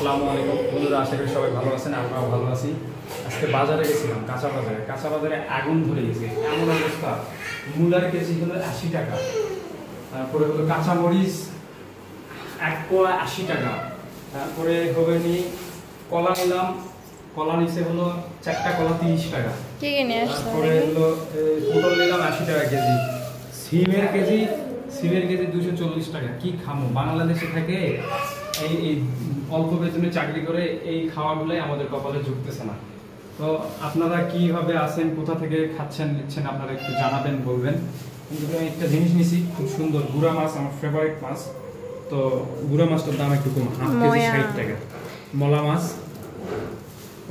আসসালামু আলাইকুম বন্ধুরা, আশা করি সবাই ভালো আছেন। আমরাও ভালো আছি। আজকে বাজারে গেছিলাম, কাঁচা বাজারে আগুন ধরে গেছে, এমন অবস্থা। মূলার কেজি হলো 80 টাকা, তারপরে হলো কাঁচামরিচ 1 কোয়া 80 টাকা, তারপরে হবে নি কলা নিলাম, কলা নিচে হলো 4টা কলা 30 টাকা, তারপরে হলো পটল নিলাম 80 টাকা কেজি, সিমের কেজি 240 টাকা। কি খামো, বাংলাদেশে থেকে এই অল্প বেতনে চাকরি করে এই খাওয়াগুলোই আমাদের কপালে জুটতেছে না। তো আপনারা কিভাবে আছেন, কোথা থেকে খাচ্ছেন নিচ্ছেন আপনারা একটু জানাবেন, বলবেন। কিন্তু আমি একটা জিনিস নিছি, খুব সুন্দর গুড়া মাছ, আমার ফেভারিট মাছ। তো গুড়া মাছটার দাম একটু কম, হাফ কেজি 60 টাকা। মলা মাছ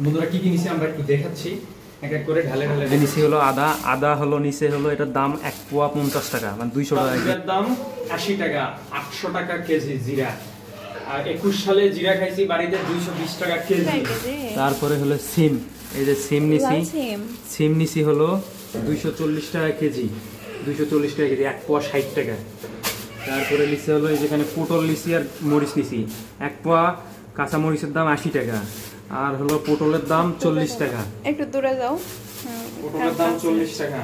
বন্ধুরা কি কি নিছি আমরা একটু দেখাচ্ছি এক এক করে ঢালে ঢালে। নিচে হলো আদা হলো নিচে হলো এটার দাম 1 পোয়া 50 টাকা, মানে 200 টাকা। এর দাম 80 টাকা, 800 টাকা কেজি জিরা। আর 21 সালে জিরা খাইছি বাড়িতে 220 টাকা কেজি। তারপরে হলো সিম, এই যে সিম নিছি হলো 240 টাকা কেজি, 240 টাকা কেজি, 1 পোয়া 60 টাকা। তারপরে নিচে হলো এই যেখানে পটল নিছি আর মরিচ নিছি, 1 পোয়া কাঁচা মরিচের দাম 80 টাকা, আর হলো পটলের দাম 40 টাকা। একটু দূরে যাও। পটলের দাম 40 টাকা।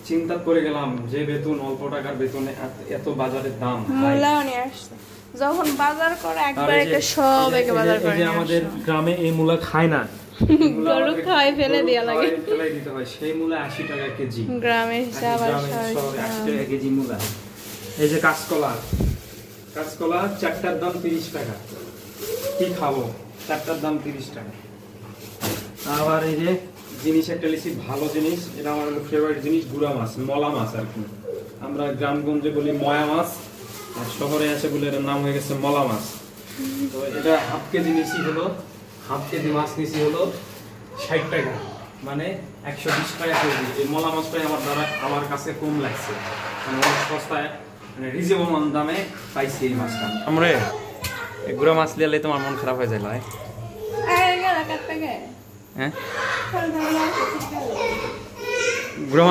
চিন্তা করে গেলাম যে বেতন, অল্প টাকার বেতনে এত বাজারের দাম। মূলাও নিয়ে আসছে, যখন বাজার করে একবার একটা সব একে বাজার করে। এই যে আমাদের গ্রামে এই মূলা খায় না, গরু খায় ফেলে দেয়া লাগে, ফেলে দিতে হয়। সেই মূলা 80 টাকা কেজি, গ্রামের হিসাব আর 80 টাকা কেজি মূলা। এই যে কাঁচকলা 4টার দাম 30 টাকা। কি খাবো, 4টার দাম 30 টাকা। আবার এই যে জিনিস একটা লিখছি, ভালো জিনিস, এটা আমার ফেভারিট জিনিস, গুড়া মাছ, মলা মাছ আর কি। আমরা গ্রামগঞ্জে বলি ময়া মাছ, আর শহরে আছে বলে এর নাম হয়ে গেছে মলা মাছ। তো এটা হাফ কেজি মাছ নিছি হলো 60 টাকা, মানে 120 টাকা কেজি। এই মলা মাছটাই আমার কাছে কম লাগছে, মানে অনেক সস্তায়, মানে রিজনেবল দামে পাইছি এই মাছটা। আমরা এই গুড়া মাছ লিয়ালে তোমার মন খারাপ হয়ে যায় লয়? হ্যাঁ, গুড়া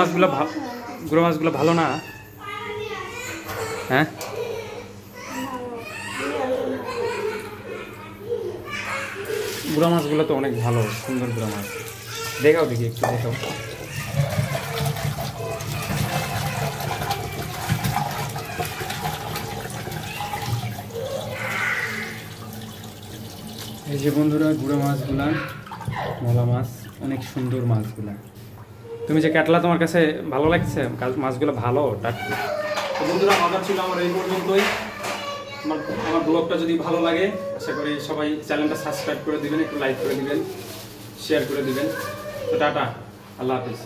মাছগুলো ভালো না? হ্যাঁ, গুড়া মাছগুলো তো অনেক ভালো, সুন্দর গুড়া মাছ। দেখাও দেখি, একটু দেখাও। এই যে বন্ধুরা গুড়া মাছগুলা, মলা মাছ, অনেক সুন্দর মাছগুলা। তুমি যে কাটলা, তোমার কাছে ভালো লাগছে? মাছগুলো ভালো টাটকা। তো বন্ধুরা মজা ছিল আমার এই পর্যন্তই। আমার ব্লগটা যদি ভালো লাগে, আশা করি সবাই চ্যানেলটা সাবস্ক্রাইব করে দিবেন, একটু লাইক করে দিবেন, শেয়ার করে দিবেন। তো টাটা, আল্লাহ হাফিজ।